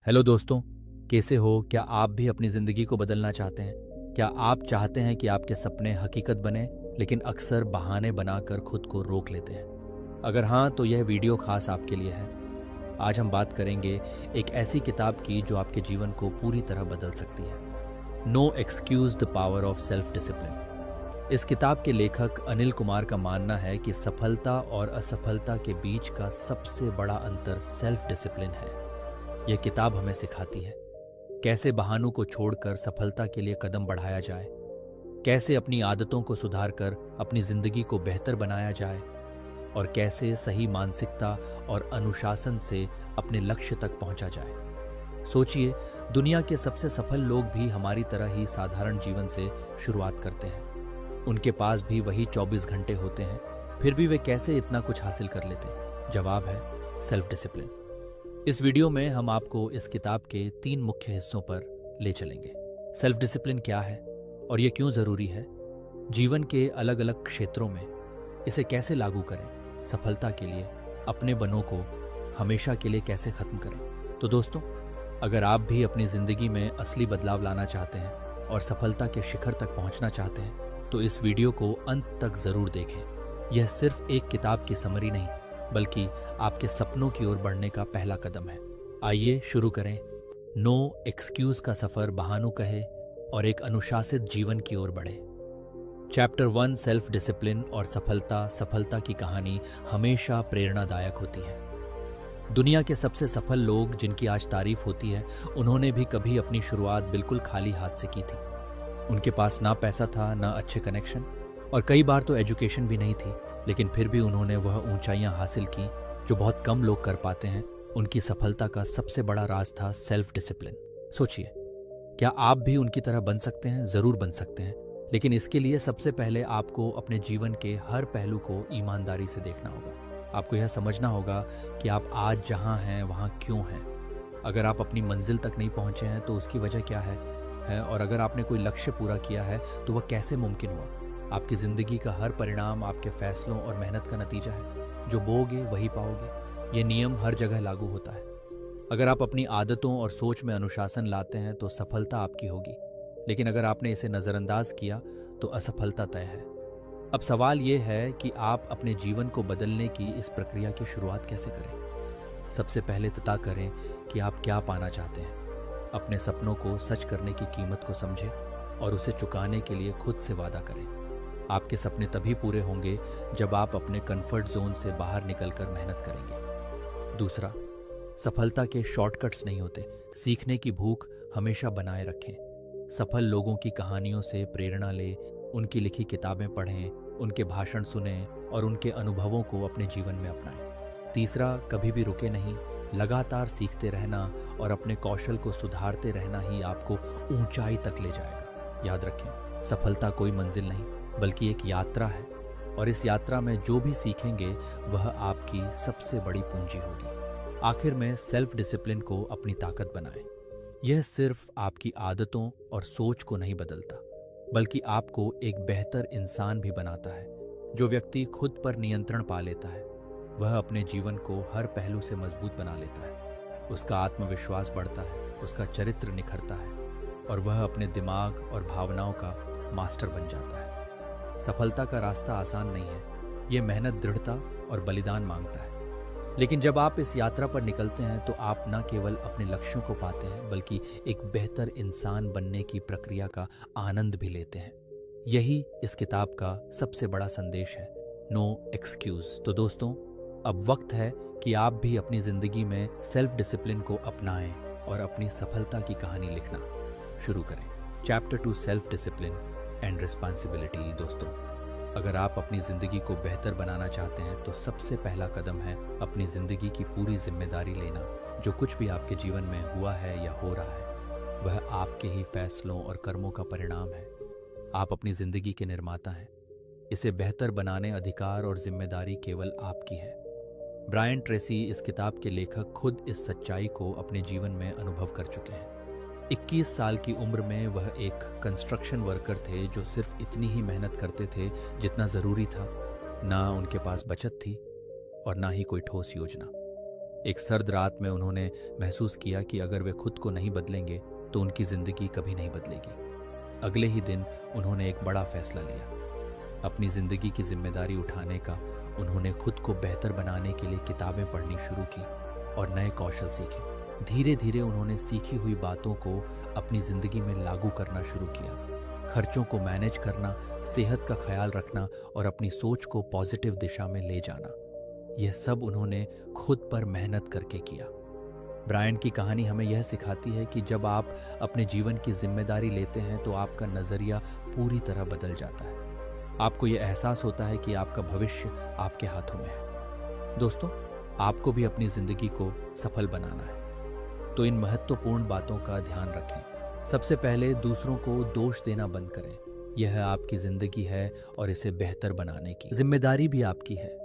Hello दोस्तों, कैसे हो? क्या आप भी अपनी ज़िंदगी को बदलना चाहते हैं? क्या आप चाहते हैं कि आपके सपने हकीकत बने, लेकिन अक्सर बहाने बनाकर खुद को रोक लेते हैं? अगर हाँ, तो यह वीडियो खास आपके लिए है। आज हम बात करेंगे एक ऐसी किताब की जो आपके जीवन को पूरी तरह बदल सकती है। No excuse the power of self discipline. इस किताब के लेखक अनिल कुमार का मानना है कि सफलता और असफलता के बीच का सबसे बड़ा अंतर सेल्फ डिसिप्लिन है। यह किताब हमें सिखाती है कैसे बहानों को छोड़कर सफलता के लिए कदम बढ़ाया जाए, कैसे अपनी आदतों को सुधारकर अपनी जिंदगी को बेहतर बनाया जाए और कैसे सही मानसिकता और अनुशासन से अपने लक्ष्य तक पहुंचा जाए। सोचिए, दुनिया के सबसे सफल लोग भी हमारी तरह ही साधारण जीवन से शुरुआत करते हैं। उनके पास भी वही 24 घंटे होते हैं, फिर भी वे कैसे इतना कुछ हासिल कर लेते? जवाब है सेल्फ डिसिप्लिन। इस वीडियो में हम आपको इस किताब के 3 मुख्य हिस्सों पर ले चलेंगे। सेल्फ डिसिप्लिन क्या है और ये क्यों ज़रूरी है, जीवन के अलग अलग क्षेत्रों में इसे कैसे लागू करें, सफलता के लिए अपने बनों को हमेशा के लिए कैसे ख़त्म करें। तो दोस्तों, अगर आप भी अपनी ज़िंदगी में असली बदलाव लाना चाहते हैं और सफलता के शिखर तक पहुंचना चाहते हैं, तो इस वीडियो को अंत तक ज़रूर देखें। यह सिर्फ एक किताब की समरी नहीं, बल्कि आपके सपनों की ओर बढ़ने का पहला कदम है। आइए शुरू करें नो एक्सक्यूज का सफर बहानों कहे और एक अनुशासित जीवन की ओर बढ़े। चैप्टर 1, सेल्फ डिसिप्लिन और सफलता की कहानी हमेशा प्रेरणादायक होती है। दुनिया के सबसे सफल लोग जिनकी आज तारीफ होती है, उन्होंने भी कभी अपनी शुरुआत बिल्कुल खाली हाथ से की थी। उनके पास ना पैसा था, ना अच्छे कनेक्शन और कई बार तो एजुकेशन भी नहीं थी, लेकिन फिर भी उन्होंने वह ऊंचाइयां हासिल की जो बहुत कम लोग कर पाते हैं। उनकी सफलता का सबसे बड़ा राज था सेल्फ डिसिप्लिन। सोचिए, क्या आप भी उनकी तरह बन सकते हैं? जरूर बन सकते हैं, लेकिन इसके लिए सबसे पहले आपको अपने जीवन के हर पहलू को ईमानदारी से देखना होगा। आपको यह समझना होगा कि आप आज जहां हैं वहां क्यों हैं। अगर आप अपनी मंजिल तक नहीं पहुंचे हैं तो उसकी वजह क्या है और अगर आपने कोई लक्ष्य पूरा किया है तो वह कैसे मुमकिन हुआ। आपकी जिंदगी का हर परिणाम आपके फैसलों और मेहनत का नतीजा है। जो बोओगे वही पाओगे। यह नियम हर जगह लागू होता है। अगर आप अपनी आदतों और सोच में अनुशासन लाते हैं तो सफलता आपकी होगी, लेकिन अगर आपने इसे नज़रअंदाज किया तो असफलता तय है। अब सवाल यह है कि आप अपने जीवन को बदलने की इस प्रक्रिया की शुरुआत कैसे करें। सबसे पहले तय करें कि आप क्या पाना चाहते हैं। अपने सपनों को सच करने की कीमत को समझें और उसे चुकाने के लिए खुद से वादा करें। आपके सपने तभी पूरे होंगे जब आप अपने कंफर्ट जोन से बाहर निकलकर मेहनत करेंगे। दूसरा, सफलता के शॉर्टकट्स नहीं होते। सीखने की भूख हमेशा बनाए रखें। सफल लोगों की कहानियों से प्रेरणा लें, उनकी लिखी किताबें पढ़ें, उनके भाषण सुनें और उनके अनुभवों को अपने जीवन में अपनाएं। तीसरा, कभी भी रुके नहीं। लगातार सीखते रहना और अपने कौशल को सुधारते रहना ही आपको ऊंचाई तक ले जाएगा। याद रखें, सफलता कोई मंजिल नहीं बल्कि एक यात्रा है और इस यात्रा में जो भी सीखेंगे वह आपकी सबसे बड़ी पूंजी होगी। आखिर में सेल्फ डिसिप्लिन को अपनी ताकत बनाएं। यह सिर्फ आपकी आदतों और सोच को नहीं बदलता, बल्कि आपको एक बेहतर इंसान भी बनाता है। जो व्यक्ति खुद पर नियंत्रण पा लेता है वह अपने जीवन को हर पहलू से मजबूत बना लेता है। उसका आत्मविश्वास बढ़ता है, उसका चरित्र निखरता है और वह अपने दिमाग और भावनाओं का मास्टर बन जाता है। सफलता का रास्ता आसान नहीं है। यह मेहनत, दृढ़ता और बलिदान मांगता है। लेकिन जब आप इस यात्रा पर निकलते हैं तो आप न केवल अपने लक्ष्यों को पाते हैं, बल्कि एक बेहतर इंसान बनने की प्रक्रिया का आनंद भी लेते हैं। यही इस किताब का सबसे बड़ा संदेश है, नो एक्सक्यूज। तो दोस्तों, अब वक्त है कि आप भी अपनी जिंदगी में सेल्फ डिसिप्लिन को अपनाएं और अपनी सफलता की कहानी लिखना शुरू करें। Chapter 2, self discipline and responsibility. दोस्तों, अगर आप अपनी ज़िंदगी को बेहतर बनाना चाहते हैं तो सबसे पहला कदम है अपनी ज़िंदगी की पूरी जिम्मेदारी लेना। जो कुछ भी आपके जीवन में हुआ है या हो रहा है वह आपके ही फैसलों और कर्मों का परिणाम है। आप अपनी ज़िंदगी के निर्माता हैं। इसे बेहतर बनाने अधिकार और जिम्मेदारी केवल आपकी है। ब्रायन ट्रेसी, इस किताब के लेखक, खुद इस सच्चाई को अपने जीवन में अनुभव कर चुके हैं। 21 साल की उम्र में वह एक कंस्ट्रक्शन वर्कर थे जो सिर्फ इतनी ही मेहनत करते थे जितना ज़रूरी था। ना उनके पास बचत थी और ना ही कोई ठोस योजना। एक सर्द रात में उन्होंने महसूस किया कि अगर वे खुद को नहीं बदलेंगे तो उनकी जिंदगी कभी नहीं बदलेगी। अगले ही दिन उन्होंने एक बड़ा फैसला लिया। अपनी जिंदगी की जिम्मेदारी उठाने का उन्होंने खुद को बेहतर बनाने के लिए किताबें पढ़नी शुरू की और नए कौशल सीखे। धीरे धीरे उन्होंने सीखी हुई बातों को अपनी जिंदगी में लागू करना शुरू किया। खर्चों को मैनेज करना, सेहत का ख्याल रखना और अपनी सोच को पॉजिटिव दिशा में ले जाना, यह सब उन्होंने खुद पर मेहनत करके किया। ब्रायन की कहानी हमें यह सिखाती है कि जब आप अपने जीवन की जिम्मेदारी लेते हैं तो आपका नजरिया पूरी तरह बदल जाता है। आपको यह एहसास होता है कि आपका भविष्य आपके हाथों में है। दोस्तों, आपको भी अपनी जिंदगी को सफल बनाना है तो इन महत्वपूर्ण बातों का ध्यान रखें। सबसे पहले दूसरों को दोष देना बंद करें। यह आपकी जिंदगी है और इसे बेहतर बनाने की जिम्मेदारी भी आपकी है।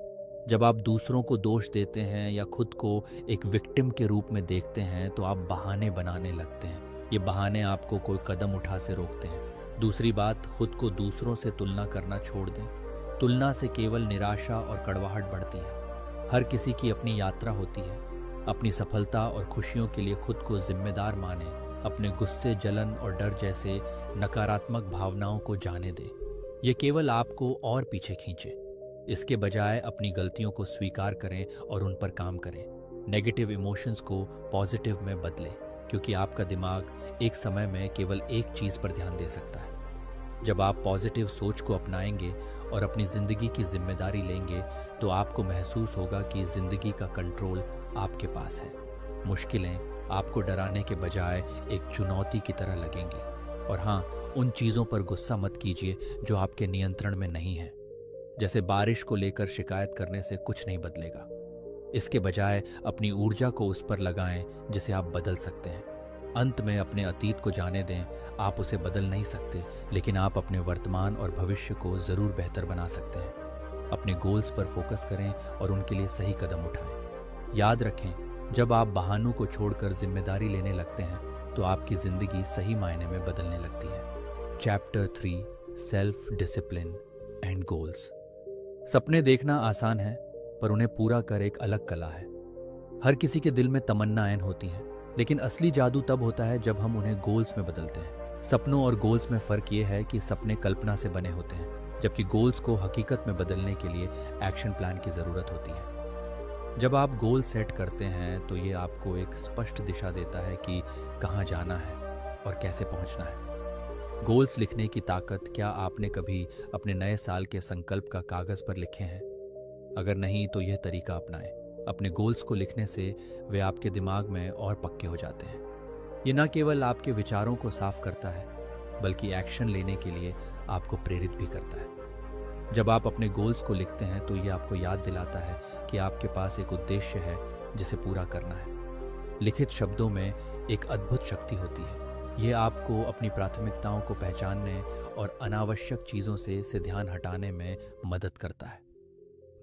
जब आप दूसरों को दोष देते हैं या खुद को एक विक्टिम के रूप में देखते हैं तो आप बहाने बनाने लगते हैं। ये बहाने आपको कोई कदम उठा से रोकते हैं। दूसरी बात, खुद को दूसरों से तुलना करना छोड़ दें। तुलना से केवल निराशा और कड़वाहट बढ़ती है। हर किसी की अपनी यात्रा होती है। अपनी सफलता और खुशियों के लिए खुद को जिम्मेदार माने। अपने गुस्से, जलन और डर जैसे नकारात्मक भावनाओं को जाने दें। ये केवल आपको और पीछे खींचे। इसके बजाय अपनी गलतियों को स्वीकार करें और उन पर काम करें। नेगेटिव इमोशंस को पॉजिटिव में बदलें, क्योंकि आपका दिमाग एक समय में केवल एक चीज़ पर ध्यान दे सकता है। जब आप पॉजिटिव सोच को अपनाएंगे और अपनी ज़िंदगी की जिम्मेदारी लेंगे तो आपको महसूस होगा कि ज़िंदगी का कंट्रोल आपके पास है। मुश्किलें आपको डराने के बजाय एक चुनौती की तरह लगेंगी। और हाँ, उन चीज़ों पर गुस्सा मत कीजिए जो आपके नियंत्रण में नहीं है। जैसे बारिश को लेकर शिकायत करने से कुछ नहीं बदलेगा। इसके बजाय अपनी ऊर्जा को उस पर लगाएं जिसे आप बदल सकते हैं। अंत में अपने अतीत को जाने दें। आप उसे बदल नहीं सकते, लेकिन आप अपने वर्तमान और भविष्य को ज़रूर बेहतर बना सकते हैं। अपने गोल्स पर फोकस करें और उनके लिए सही कदम उठाएं। याद रखें, जब आप बहानों को छोड़कर जिम्मेदारी लेने लगते हैं तो आपकी ज़िंदगी सही मायने में बदलने लगती है। Chapter 3, self discipline and goals. सपने देखना आसान है, पर उन्हें पूरा कर एक अलग कला है। हर किसी के दिल में तमन्नाएं होती हैं, लेकिन असली जादू तब होता है जब हम उन्हें गोल्स में बदलते हैं। सपनों और गोल्स में फ़र्क ये है कि सपने कल्पना से बने होते हैं, जबकि गोल्स को हकीकत में बदलने के लिए एक्शन प्लान की ज़रूरत होती है। जब आप गोल सेट करते हैं तो ये आपको एक स्पष्ट दिशा देता है कि कहाँ जाना है और कैसे पहुँचना है। गोल्स लिखने की ताकत। क्या आपने कभी अपने नए साल के संकल्प का कागज़ पर लिखे हैं? अगर नहीं तो यह तरीका अपनाएं। अपने गोल्स को लिखने से वे आपके दिमाग में और पक्के हो जाते हैं। ये न केवल आपके विचारों को साफ करता है, बल्कि एक्शन लेने के लिए आपको प्रेरित भी करता है। जब आप अपने गोल्स को लिखते हैं तो ये आपको याद दिलाता है कि आपके पास एक उद्देश्य है जिसे पूरा करना है। लिखित शब्दों में एक अद्भुत शक्ति होती है। यह आपको अपनी प्राथमिकताओं को पहचानने और अनावश्यक चीज़ों से ध्यान हटाने में मदद करता है।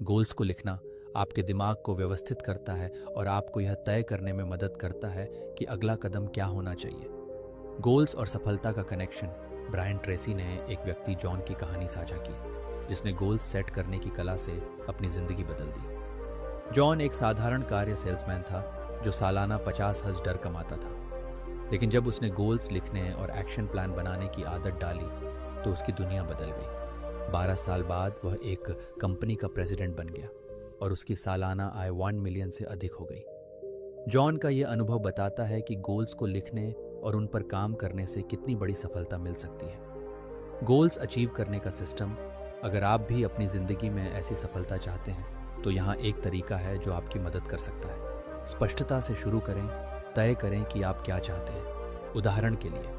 गोल्स को लिखना आपके दिमाग को व्यवस्थित करता है और आपको यह तय करने में मदद करता है कि अगला कदम क्या होना चाहिए। गोल्स और सफलता का कनेक्शन। ब्रायन ट्रेसी ने एक व्यक्ति जॉन की कहानी साझा की, जिसने गोल्स सेट करने की कला से अपनी ज़िंदगी बदल दी। जॉन एक साधारण कार्य सेल्समैन था जो सालाना $50,000 कमाता था, लेकिन जब उसने गोल्स लिखने और एक्शन प्लान बनाने की आदत डाली तो उसकी दुनिया बदल गई। 12 साल बाद वह एक कंपनी का प्रेसिडेंट बन गया और उसकी सालाना आय 1 मिलियन से अधिक हो गई। जॉन का यह अनुभव बताता है कि गोल्स को लिखने और उन पर काम करने से कितनी बड़ी सफलता मिल सकती है। गोल्स अचीव करने का सिस्टम। अगर आप भी अपनी ज़िंदगी में ऐसी सफलता चाहते हैं तो यहाँ एक तरीका है जो आपकी मदद कर सकता है। स्पष्टता से शुरू करें। तय करें कि आप क्या चाहते हैं। उदाहरण के लिए,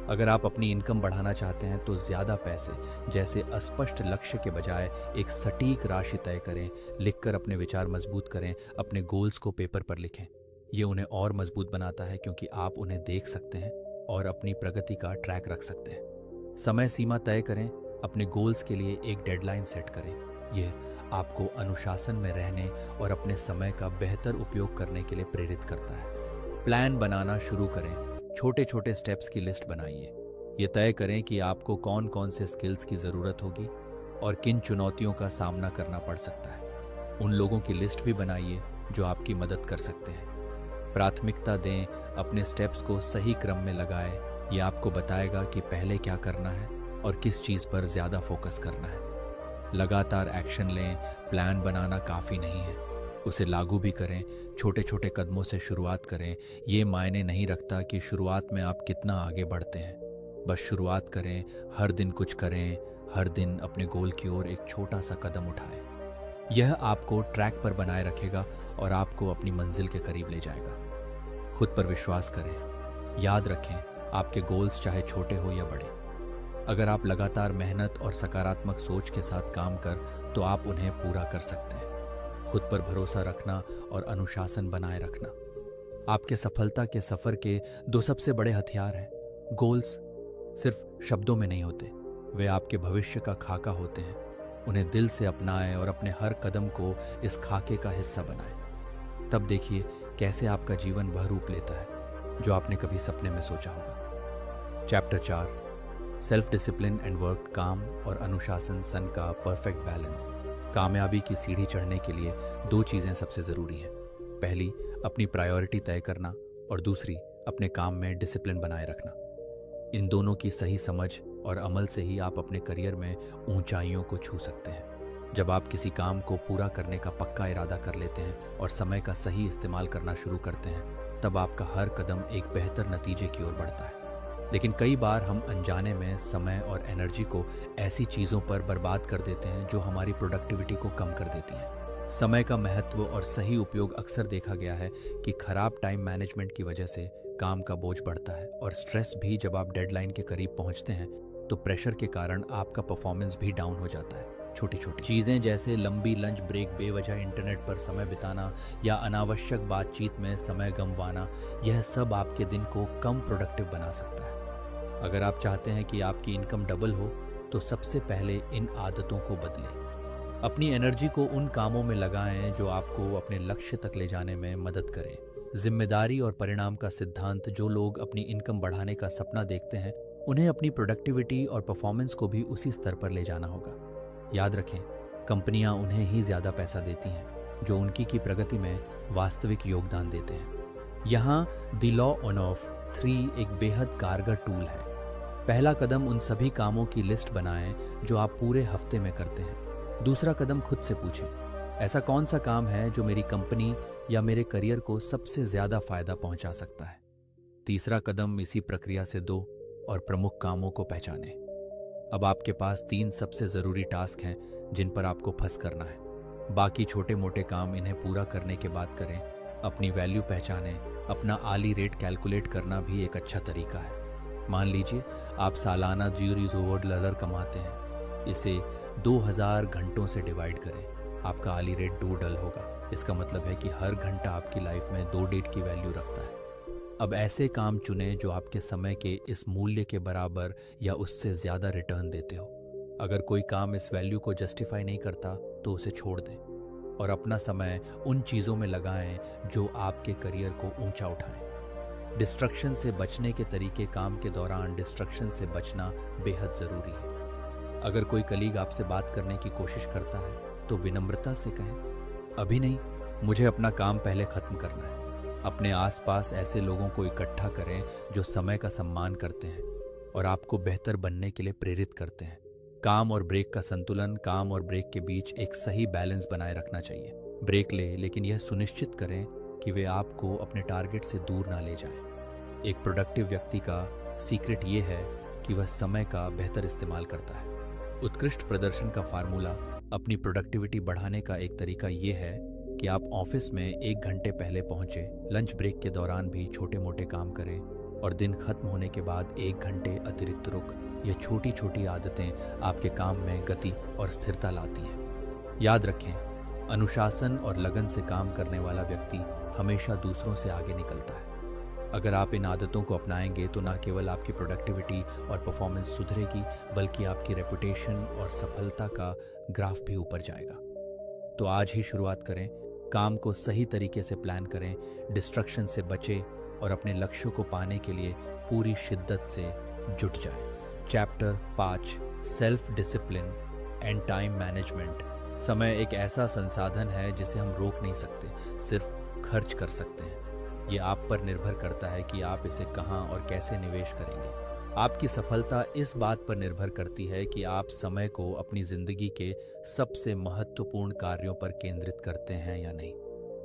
अगर आप अपनी इनकम बढ़ाना चाहते हैं तो ज़्यादा पैसे जैसे अस्पष्ट लक्ष्य के बजाय एक सटीक राशि तय करें। लिखकर अपने विचार मजबूत करें। अपने गोल्स को पेपर पर लिखें। ये उन्हें और मजबूत बनाता है क्योंकि आप उन्हें देख सकते हैं और अपनी प्रगति का ट्रैक रख सकते हैं। समय सीमा तय करें। अपने गोल्स के लिए एक डेडलाइन सेट करें। यह आपको अनुशासन में रहने और अपने समय का बेहतर उपयोग करने के लिए प्रेरित करता है। प्लान बनाना शुरू करें। छोटे छोटे स्टेप्स की लिस्ट बनाइए। ये तय करें कि आपको कौन कौन से स्किल्स की ज़रूरत होगी और किन चुनौतियों का सामना करना पड़ सकता है। उन लोगों की लिस्ट भी बनाइए जो आपकी मदद कर सकते हैं। प्राथमिकता दें, अपने स्टेप्स को सही क्रम में लगाएं। ये आपको बताएगा कि पहले क्या करना है और किस चीज़ पर ज़्यादा फोकस करना है। लगातार एक्शन लें, प्लान बनाना काफ़ी नहीं है, उसे लागू भी करें। छोटे छोटे कदमों से शुरुआत करें। ये मायने नहीं रखता कि शुरुआत में आप कितना आगे बढ़ते हैं, बस शुरुआत करें। हर दिन कुछ करें, हर दिन अपने गोल की ओर एक छोटा सा कदम उठाएं। यह आपको ट्रैक पर बनाए रखेगा और आपको अपनी मंजिल के करीब ले जाएगा। खुद पर विश्वास करें। याद रखें, आपके गोल्स चाहे छोटे हो या बड़े, अगर आप लगातार मेहनत और सकारात्मक सोच के साथ काम कर तो आप उन्हें पूरा कर सकते हैं। खुद पर भरोसा रखना और अनुशासन बनाए रखना आपके सफलता के सफर के दो सबसे बड़े हथियार हैं। गोल्स सिर्फ शब्दों में नहीं होते, वे आपके भविष्य का खाका होते हैं। उन्हें दिल से अपनाएं और अपने हर कदम को इस खाके का हिस्सा बनाएं। तब देखिए कैसे आपका जीवन वह रूप लेता है जो आपने कभी सपने में सोचा होगा। Chapter 4, self discipline and work, काम और अनुशासन सन का परफेक्ट बैलेंस। कामयाबी की सीढ़ी चढ़ने के लिए दो चीज़ें सबसे ज़रूरी हैं। पहली, अपनी प्रायोरिटी तय करना, और दूसरी, अपने काम में डिसिप्लिन बनाए रखना। इन दोनों की सही समझ और अमल से ही आप अपने करियर में ऊंचाइयों को छू सकते हैं। जब आप किसी काम को पूरा करने का पक्का इरादा कर लेते हैं और समय का सही इस्तेमाल करना शुरू करते हैं, तब आपका हर कदम एक बेहतर नतीजे की ओर बढ़ता है। लेकिन कई बार हम अनजाने में समय और एनर्जी को ऐसी चीज़ों पर बर्बाद कर देते हैं जो हमारी प्रोडक्टिविटी को कम कर देती हैं। समय का महत्व और सही उपयोग अक्सर देखा गया है कि खराब टाइम मैनेजमेंट की वजह से काम का बोझ बढ़ता है और स्ट्रेस भी। जब आप डेडलाइन के करीब पहुंचते हैं तो प्रेशर के कारण आपका परफॉर्मेंस भी डाउन हो जाता है। छोटी छोटी चीज़ें जैसे लंबी लंच ब्रेक, बेवजह इंटरनेट पर समय बिताना या अनावश्यक बातचीत में समय गंवाना, यह सब आपके दिन को कम प्रोडक्टिव बना सकता है। अगर आप चाहते हैं कि आपकी इनकम डबल हो तो सबसे पहले इन आदतों को बदलें। अपनी एनर्जी को उन कामों में लगाएं जो आपको अपने लक्ष्य तक ले जाने में मदद करें। जिम्मेदारी और परिणाम का सिद्धांत। जो लोग अपनी इनकम बढ़ाने का सपना देखते हैं उन्हें अपनी प्रोडक्टिविटी और परफॉर्मेंस को भी उसी स्तर पर ले जाना होगा। याद रखें, कंपनियां उन्हें ही ज़्यादा पैसा देती हैं जो उनकी की प्रगति में वास्तविक योगदान देते हैं। यहाँ द लॉ ऑफ 3 एक बेहद कारगर टूल है। पहला कदम उन सभी कामों की लिस्ट बनाएं जो आप पूरे हफ्ते में करते हैं। दूसरा कदम खुद से पूछें, ऐसा कौन सा काम है जो मेरी कंपनी या मेरे करियर को सबसे ज़्यादा फायदा पहुंचा सकता है। तीसरा कदम इसी प्रक्रिया से दो और प्रमुख कामों को पहचानें। अब आपके पास 3 सबसे ज़रूरी टास्क हैं जिन पर आपको फंस करना है। बाकी छोटे मोटे काम इन्हें पूरा करने के बाद करें। अपनी वैल्यू पहचानें। अपना आली रेट कैलकुलेट करना भी एक अच्छा तरीका है। मान लीजिए आप सालाना $0 कमाते हैं, इसे 2000 घंटों से डिवाइड करें। आपका आली रेट $2 होगा। इसका मतलब है कि हर घंटा आपकी लाइफ में $2 की वैल्यू रखता है। अब ऐसे काम चुनें जो आपके समय के इस मूल्य के बराबर या उससे ज़्यादा रिटर्न देते हो। अगर कोई काम इस वैल्यू को जस्टिफाई नहीं करता तो उसे छोड़ दें और अपना समय उन चीज़ों में लगाएं जो आपके करियर को ऊंचा उठाएं। डिस्ट्रक्शन से बचने के तरीके। काम के दौरान डिस्ट्रक्शन से बचना बेहद ज़रूरी है। अगर कोई कलीग आपसे बात करने की कोशिश करता है तो विनम्रता से कहें, अभी नहीं, मुझे अपना काम पहले ख़त्म करना है। अपने आसपास ऐसे लोगों को इकट्ठा करें जो समय का सम्मान करते हैं और आपको बेहतर बनने के लिए प्रेरित करते हैं। काम और ब्रेक का संतुलन। काम और ब्रेक के बीच एक सही बैलेंस बनाए रखना चाहिए। ब्रेक लें, लेकिन यह सुनिश्चित करें कि वे आपको अपने टारगेट से दूर ना ले जाएं। एक प्रोडक्टिव व्यक्ति का सीक्रेट ये है कि वह समय का बेहतर इस्तेमाल करता है। उत्कृष्ट प्रदर्शन का फार्मूला। अपनी प्रोडक्टिविटी बढ़ाने का एक तरीका ये है कि आप ऑफिस में 1 घंटे पहले पहुंचे, लंच ब्रेक के दौरान भी छोटे मोटे काम करें और दिन खत्म होने के बाद 1 घंटे अतिरिक्त रुक। ये छोटी छोटी आदतें आपके काम में गति और स्थिरता लाती हैं। याद रखें, अनुशासन और लगन से काम करने वाला व्यक्ति हमेशा दूसरों से आगे निकलता है। अगर आप इन आदतों को अपनाएंगे तो न केवल आपकी प्रोडक्टिविटी और परफॉर्मेंस सुधरेगी, बल्कि आपकी रेपुटेशन और सफलता का ग्राफ भी ऊपर जाएगा। तो आज ही शुरुआत करें। काम को सही तरीके से प्लान करें, डिस्ट्रक्शन से बचें और अपने लक्ष्यों को पाने के लिए पूरी शिद्दत से जुट जाएं। Chapter 5, self discipline and time management. समय एक ऐसा संसाधन है जिसे हम रोक नहीं सकते, सिर्फ खर्च कर सकते हैं। ये आप पर निर्भर करता है कि आप इसे कहाँ और कैसे निवेश करेंगे। आपकी सफलता इस बात पर निर्भर करती है कि आप समय को अपनी जिंदगी के सबसे महत्वपूर्ण कार्यों पर केंद्रित करते हैं या नहीं।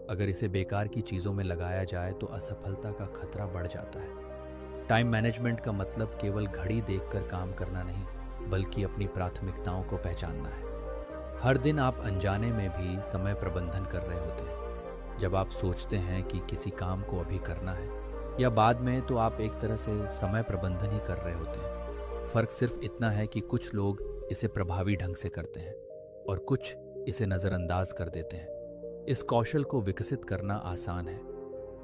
अगर इसे बेकार की चीज़ों में लगाया जाए तो असफलता का खतरा बढ़ जाता है। टाइम मैनेजमेंट का मतलब केवल घड़ी देखकर काम करना नहीं, बल्कि अपनी प्राथमिकताओं को पहचानना है। हर दिन आप अनजाने में भी समय प्रबंधन कर रहे होते हैं। जब आप सोचते हैं कि किसी काम को अभी करना है या बाद में, तो आप एक तरह से समय प्रबंधन ही कर रहे होते हैं। फर्क सिर्फ इतना है कि कुछ लोग इसे प्रभावी ढंग से करते हैं और कुछ इसे नज़रअंदाज कर देते हैं। इस कौशल को विकसित करना आसान है।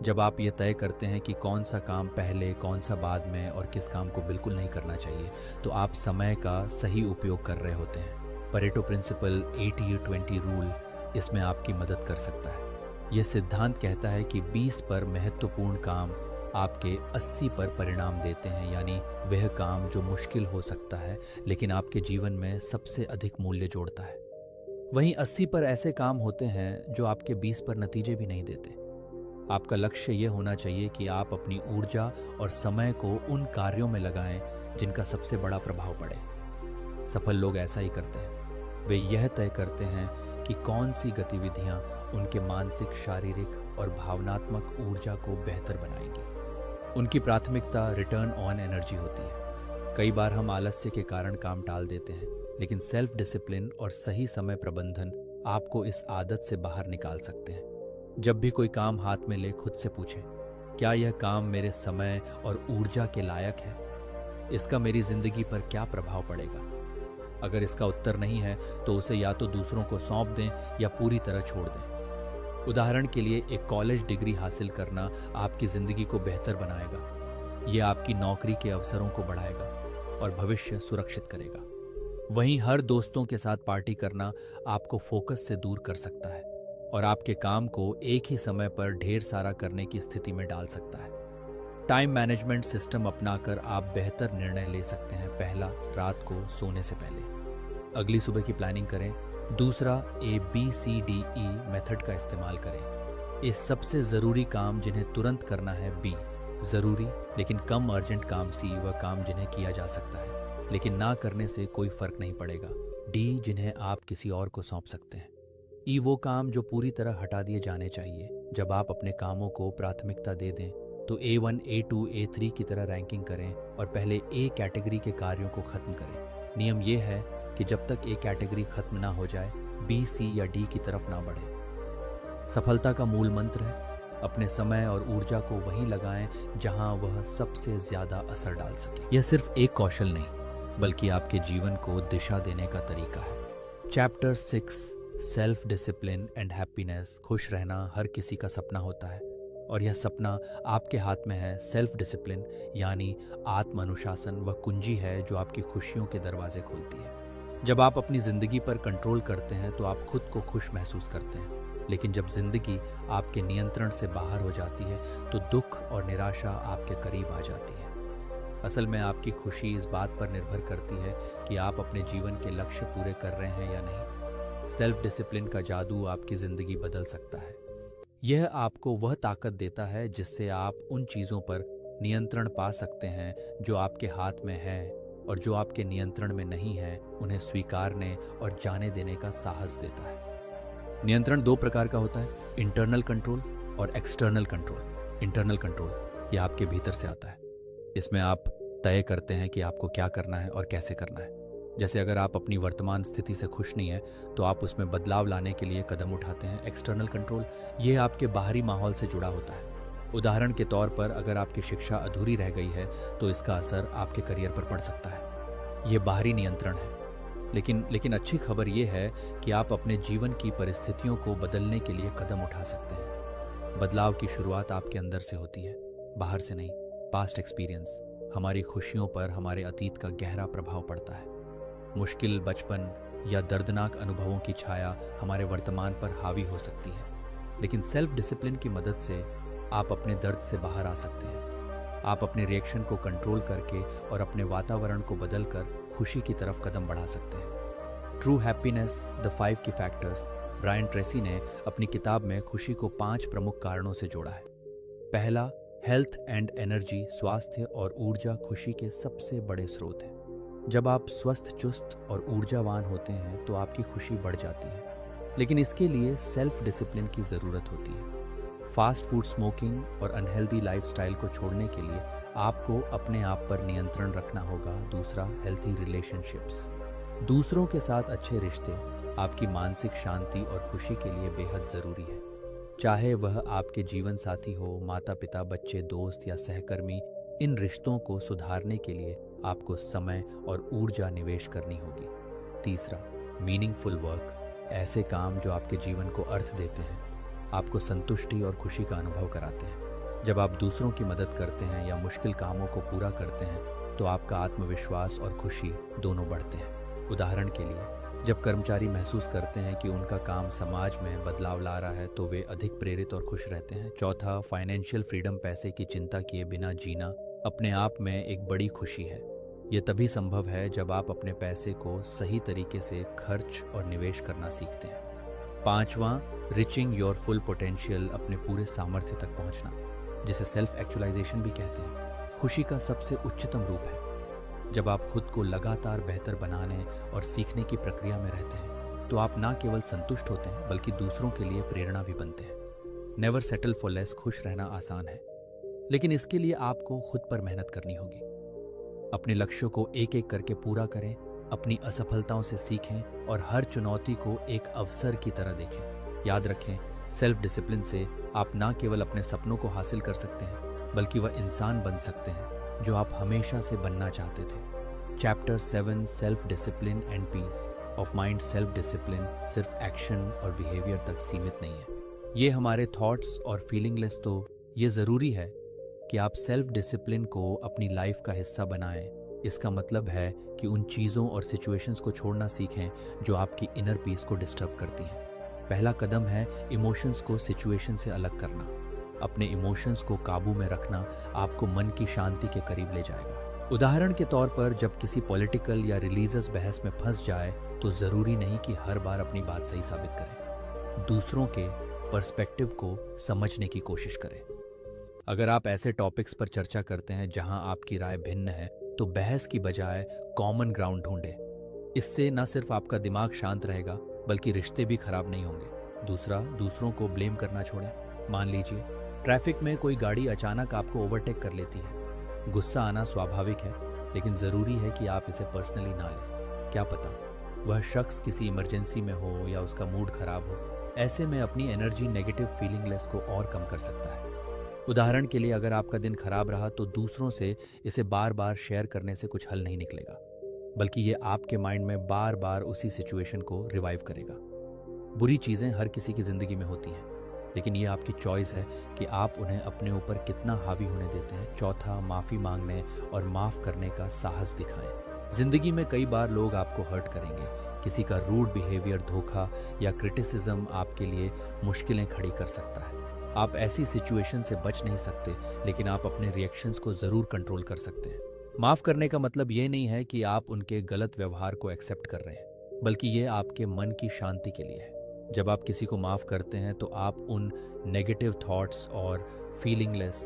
जब आप ये तय करते हैं कि कौन सा काम पहले, कौन सा बाद में और किस काम को बिल्कुल नहीं करना चाहिए, तो आप समय का सही उपयोग कर रहे होते हैं। परेटो प्रिंसिपल 80-20 रूल इसमें आपकी मदद कर सकता है। यह सिद्धांत कहता है कि 20 पर महत्वपूर्ण काम आपके 80 पर परिणाम देते हैं, यानी वह काम जो मुश्किल हो सकता है लेकिन आपके जीवन में सबसे अधिक मूल्य जोड़ता है। वहीं 80 पर ऐसे काम होते हैं जो आपके 20 पर नतीजे भी नहीं देते। आपका लक्ष्य यह होना चाहिए कि आप अपनी ऊर्जा और समय को उन कार्यों में लगाएं जिनका सबसे बड़ा प्रभाव पड़े। सफल लोग ऐसा ही करते हैं। वे यह तय करते हैं कि कौन सी गतिविधियां उनके मानसिक, शारीरिक और भावनात्मक ऊर्जा को बेहतर बनाएंगी। उनकी प्राथमिकता रिटर्न ऑन एनर्जी होती है। कई बार हम आलस्य के कारण काम टाल देते हैं, लेकिन सेल्फ डिसिप्लिन और सही समय प्रबंधन आपको इस आदत से बाहर निकाल सकते हैं। जब भी कोई काम हाथ में ले, खुद से पूछें, क्या यह काम मेरे समय और ऊर्जा के लायक है? इसका मेरी जिंदगी पर क्या प्रभाव पड़ेगा? अगर इसका उत्तर नहीं है तो उसे या तो दूसरों को सौंप दें या पूरी तरह छोड़ दें। उदाहरण के लिए, एक कॉलेज डिग्री हासिल करना आपकी जिंदगी को बेहतर बनाएगा। यह आपकी नौकरी के अवसरों को बढ़ाएगा और भविष्य सुरक्षित करेगा। वहीं हर दोस्तों के साथ पार्टी करना आपको फोकस से दूर कर सकता है और आपके काम को एक ही समय पर ढेर सारा करने की स्थिति में डाल सकता है। टाइम मैनेजमेंट सिस्टम अपनाकर आप बेहतर निर्णय ले सकते हैं। पहला, रात को सोने से पहले अगली सुबह की प्लानिंग करें। दूसरा, ABCDE मेथड का इस्तेमाल करें। इस सबसे ज़रूरी काम जिन्हें तुरंत करना है B, ज़रूरी लेकिन कम अर्जेंट काम C, वह काम जिन्हें किया जा सकता है लेकिन ना करने से कोई फर्क नहीं पड़ेगा। D, जिन्हें आप किसी और को सौंप सकते हैं। E, वो काम जो पूरी तरह हटा दिए जाने चाहिए। जब आप अपने कामों को प्राथमिकता दे दें तो A1, A2, A3 की तरह रैंकिंग करें और पहले A कैटेगरी के कार्यों को खत्म करें। नियम यह है कि जब तक A कैटेगरी खत्म ना हो जाए, B, C या D की तरफ ना बढ़े। सफलता का मूल मंत्र है, अपने समय और ऊर्जा को वहीं लगाएं जहां वह सबसे ज्यादा असर डाल सके। यह सिर्फ एक कौशल नहीं, बल्कि आपके जीवन को दिशा देने का तरीका है। Chapter 6, self discipline and happiness. खुश रहना हर किसी का सपना होता है और यह सपना आपके हाथ में है। सेल्फ डिसिप्लिन यानी आत्म अनुशासन वह कुंजी है जो आपकी खुशियों के दरवाजे खोलती है। जब आप अपनी जिंदगी पर कंट्रोल करते हैं तो आप खुद को खुश महसूस करते हैं, लेकिन जब जिंदगी आपके नियंत्रण से बाहर हो जाती है तो दुख और निराशा आपके करीब आ जाती है। असल में आपकी खुशी इस बात पर निर्भर करती है कि आप अपने जीवन के लक्ष्य पूरे कर रहे हैं या नहीं। सेल्फ डिसिप्लिन का जादू आपकी जिंदगी बदल सकता है। यह आपको वह ताकत देता है जिससे आप उन चीज़ों पर नियंत्रण पा सकते हैं जो आपके हाथ में है, और जो आपके नियंत्रण में नहीं है उन्हें स्वीकारने और जाने देने का साहस देता है। नियंत्रण दो प्रकार का होता है, इंटरनल कंट्रोल और एक्सटर्नल कंट्रोल। इंटरनल कंट्रोल यह आपके भीतर से आता है। इसमें आप तय करते हैं कि आपको क्या करना है और कैसे करना है। जैसे अगर आप अपनी वर्तमान स्थिति से खुश नहीं है तो आप उसमें बदलाव लाने के लिए कदम उठाते हैं। एक्सटर्नल कंट्रोल ये आपके बाहरी माहौल से जुड़ा होता है। उदाहरण के तौर पर, अगर आपकी शिक्षा अधूरी रह गई है तो इसका असर आपके करियर पर पड़ सकता है। ये बाहरी नियंत्रण है। लेकिन अच्छी खबर ये है कि आप अपने जीवन की परिस्थितियों को बदलने के लिए कदम उठा सकते हैं। बदलाव की शुरुआत आपके अंदर से होती है, बाहर से नहीं। पास्ट एक्सपीरियंस, हमारी खुशियों पर हमारे अतीत का गहरा प्रभाव पड़ता है। मुश्किल बचपन या दर्दनाक अनुभवों की छाया हमारे वर्तमान पर हावी हो सकती है, लेकिन सेल्फ डिसिप्लिन की मदद से आप अपने दर्द से बाहर आ सकते हैं। आप अपने रिएक्शन को कंट्रोल करके और अपने वातावरण को बदलकर खुशी की तरफ कदम बढ़ा सकते हैं। ट्रू हैप्पीनेस द 5 की फैक्टर्स ब्रायन ट्रेसी ने अपनी किताब में खुशी को 5 प्रमुख कारणों से जोड़ा है। पहला, हेल्थ एंड एनर्जी, स्वास्थ्य और ऊर्जा खुशी के सबसे बड़े स्रोत हैं। जब आप स्वस्थ, चुस्त और ऊर्जावान होते हैं तो आपकी खुशी बढ़ जाती है, लेकिन इसके लिए सेल्फ डिसिप्लिन की ज़रूरत होती है। फास्ट फूड, स्मोकिंग और अनहेल्दी लाइफस्टाइल को छोड़ने के लिए आपको अपने आप पर नियंत्रण रखना होगा। दूसरा, हेल्थी रिलेशनशिप्स, दूसरों के साथ अच्छे रिश्ते आपकी मानसिक शांति और खुशी के लिए बेहद ज़रूरी है। चाहे वह आपके जीवन साथी हो, माता पिता, बच्चे, दोस्त या सहकर्मी, इन रिश्तों को सुधारने के लिए आपको समय और ऊर्जा निवेश करनी होगी। तीसरा, मीनिंगफुल वर्क, ऐसे काम जो आपके जीवन को अर्थ देते हैं, आपको संतुष्टि और खुशी का अनुभव कराते हैं। जब आप दूसरों की मदद करते हैं या मुश्किल कामों को पूरा करते हैं तो आपका आत्मविश्वास और खुशी दोनों बढ़ते हैं। उदाहरण के लिए, जब कर्मचारी महसूस करते हैं कि उनका काम समाज में बदलाव ला रहा है तो वे अधिक प्रेरित और खुश रहते हैं। चौथा, फाइनेंशियल फ्रीडम, पैसे की चिंता किए बिना जीना अपने आप में एक बड़ी खुशी है। यह तभी संभव है जब आप अपने पैसे को सही तरीके से खर्च और निवेश करना सीखते हैं। पांचवा, रिचिंग योर फुल पोटेंशियल, अपने पूरे सामर्थ्य तक पहुंचना, जिसे सेल्फ एक्चुअलाइजेशन भी कहते हैं, खुशी का सबसे उच्चतम रूप है। जब आप खुद को लगातार बेहतर बनाने और सीखने की प्रक्रिया में रहते हैं तो आप न केवल संतुष्ट होते हैं बल्कि दूसरों के लिए प्रेरणा भी बनते हैं। नेवर सेटल फॉर लेस, खुश रहना आसान है, लेकिन इसके लिए आपको खुद पर मेहनत करनी होगी। अपने लक्ष्यों को एक एक करके पूरा करें, अपनी असफलताओं से सीखें और हर चुनौती को एक अवसर की तरह देखें। याद रखें, सेल्फ डिसिप्लिन से आप न केवल अपने सपनों को हासिल कर सकते हैं बल्कि वह इंसान बन सकते हैं जो आप हमेशा से बनना चाहते थे। Chapter 7, self discipline and peace of mind. Self discipline सिर्फ एक्शन और बिहेवियर तक सीमित नहीं है, ये हमारे थॉट्स और फीलिंगलेस। तो ये ज़रूरी है कि आप सेल्फ डिसिप्लिन को अपनी लाइफ का हिस्सा बनाएं। इसका मतलब है कि उन चीज़ों और सिचुएशंस को छोड़ना सीखें जो आपकी इनर पीस को डिस्टर्ब करती हैं। पहला कदम है इमोशंस को सिचुएशन से अलग करना। अपने इमोशंस को काबू में रखना आपको मन की शांति के करीब ले जाएगा। उदाहरण के तौर पर, जब किसी पॉलिटिकल या रिलीजियस बहस में फंस जाए तो ज़रूरी नहीं कि हर बार अपनी बात सही साबित करें। दूसरों के पर्सपेक्टिव को समझने की कोशिश करें। अगर आप ऐसे टॉपिक्स पर चर्चा करते हैं जहां आपकी राय भिन्न है तो बहस की बजाय कॉमन ग्राउंड ढूंढें। इससे न सिर्फ आपका दिमाग शांत रहेगा बल्कि रिश्ते भी खराब नहीं होंगे। दूसरा, दूसरों को ब्लेम करना छोड़ें। मान लीजिए ट्रैफिक में कोई गाड़ी अचानक आपको ओवरटेक कर लेती है। गुस्सा आना स्वाभाविक है, लेकिन ज़रूरी है कि आप इसे पर्सनली ना लें। क्या पता वह शख्स किसी इमरजेंसी में हो या उसका मूड खराब हो। ऐसे में अपनी एनर्जी नेगेटिव फीलिंगलेस को और कम कर सकता है। उदाहरण के लिए, अगर आपका दिन खराब रहा तो दूसरों से इसे बार बार शेयर करने से कुछ हल नहीं निकलेगा, बल्कि ये आपके माइंड में बार बार उसी सिचुएशन को रिवाइव करेगा। बुरी चीज़ें हर किसी की ज़िंदगी में होती हैं, लेकिन ये आपकी चॉइस है कि आप उन्हें अपने ऊपर कितना हावी होने देते हैं। चौथा, माफ़ी मांगने और माफ़ करने का साहस दिखाएं। ज़िंदगी में कई बार लोग आपको हर्ट करेंगे। किसी का रूड बिहेवियर, धोखा या क्रिटिसिज्म आपके लिए मुश्किलें खड़ी कर सकता है। आप ऐसी सिचुएशन से बच नहीं सकते, लेकिन आप अपने रिएक्शंस को ज़रूर कंट्रोल कर सकते हैं। माफ़ करने का मतलब ये नहीं है कि आप उनके गलत व्यवहार को एक्सेप्ट कर रहे हैं, बल्कि ये आपके मन की शांति के लिए है। जब आप किसी को माफ़ करते हैं तो आप उन नेगेटिव थॉट्स और फीलिंगलेस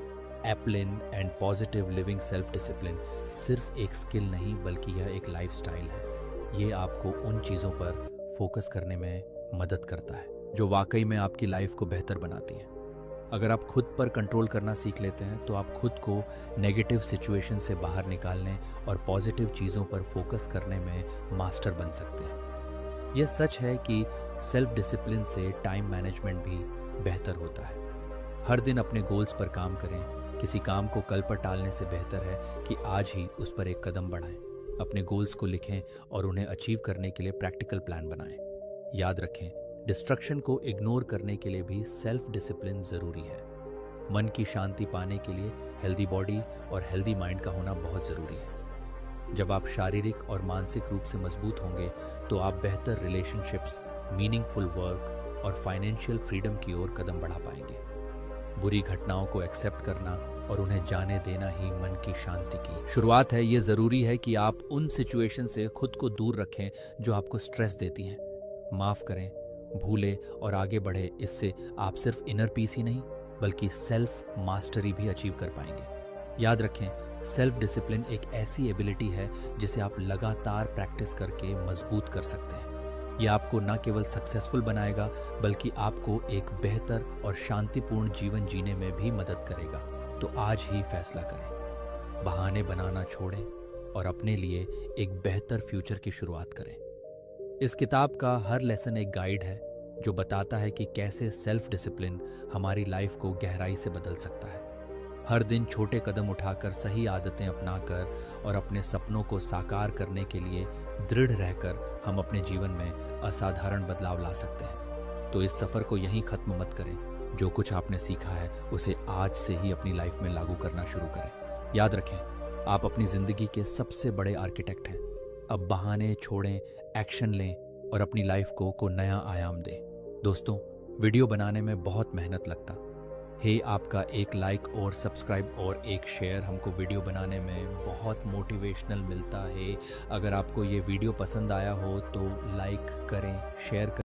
एप्लिन and positive living. Self discipline सिर्फ एक स्किल नहीं बल्कि यह एक लाइफस्टाइल है। ये आपको उन चीज़ों पर फोकस करने में मदद करता है जो वाकई में आपकी लाइफ को बेहतर बनाती हैं। अगर आप खुद पर कंट्रोल करना सीख लेते हैं तो आप खुद को नेगेटिव सिचुएशन से बाहर निकालने और पॉजिटिव चीज़ों पर फोकस करने में मास्टर बन सकते हैं। यह सच है कि सेल्फ डिसिप्लिन से टाइम मैनेजमेंट भी बेहतर होता है। हर दिन अपने गोल्स पर काम करें। किसी काम को कल पर टालने से बेहतर है कि आज ही उस पर एक कदम बढ़ाएं। अपने गोल्स को लिखें और उन्हें अचीव करने के लिए प्रैक्टिकल प्लान बनाएं। याद रखें, डिस्ट्रक्शन को इग्नोर करने के लिए भी सेल्फ डिसिप्लिन ज़रूरी है। मन की शांति पाने के लिए हेल्दी बॉडी और हेल्दी माइंड का होना बहुत ज़रूरी है। जब आप शारीरिक और मानसिक रूप से मजबूत होंगे तो आप बेहतर रिलेशनशिप्स, मीनिंगफुल वर्क और फाइनेंशियल फ्रीडम की ओर कदम बढ़ा पाएंगे। बुरी घटनाओं को एक्सेप्ट करना और उन्हें जाने देना ही मन की शांति की शुरुआत है। ये ज़रूरी है कि आप उन सिचुएशन से खुद को दूर रखें जो आपको स्ट्रेस देती हैं। माफ़ करें, भूलें और आगे बढ़े। इससे आप सिर्फ इनर पीस ही नहीं बल्कि सेल्फ मास्टरी भी अचीव कर पाएंगे। याद रखें, सेल्फ डिसिप्लिन एक ऐसी एबिलिटी है जिसे आप लगातार प्रैक्टिस करके मजबूत कर सकते हैं। ये आपको न केवल सक्सेसफुल बनाएगा बल्कि आपको एक बेहतर और शांतिपूर्ण जीवन जीने में भी मदद करेगा। तो आज ही फैसला करें, बहाने बनाना छोड़ें और अपने लिए एक बेहतर फ्यूचर की शुरुआत करें। इस किताब का हर लेसन एक गाइड है जो बताता है कि कैसे सेल्फ डिसिप्लिन हमारी लाइफ को गहराई से बदल सकता है। हर दिन छोटे कदम उठाकर, सही आदतें अपनाकर और अपने सपनों को साकार करने के लिए दृढ़ रहकर हम अपने जीवन में असाधारण बदलाव ला सकते हैं। तो इस सफ़र को यहीं ख़त्म मत करें। जो कुछ आपने सीखा है उसे आज से ही अपनी लाइफ में लागू करना शुरू करें। याद रखें, आप अपनी ज़िंदगी के सबसे बड़े आर्किटेक्ट हैं। अब बहाने छोड़ें, एक्शन लें और अपनी लाइफ को नया आयाम दें। दोस्तों, वीडियो बनाने में बहुत मेहनत लगता है। आपका एक लाइक और सब्सक्राइब और एक शेयर हमको वीडियो बनाने में बहुत मोटिवेशनल मिलता है। अगर आपको ये वीडियो पसंद आया हो तो लाइक करें, शेयर करें।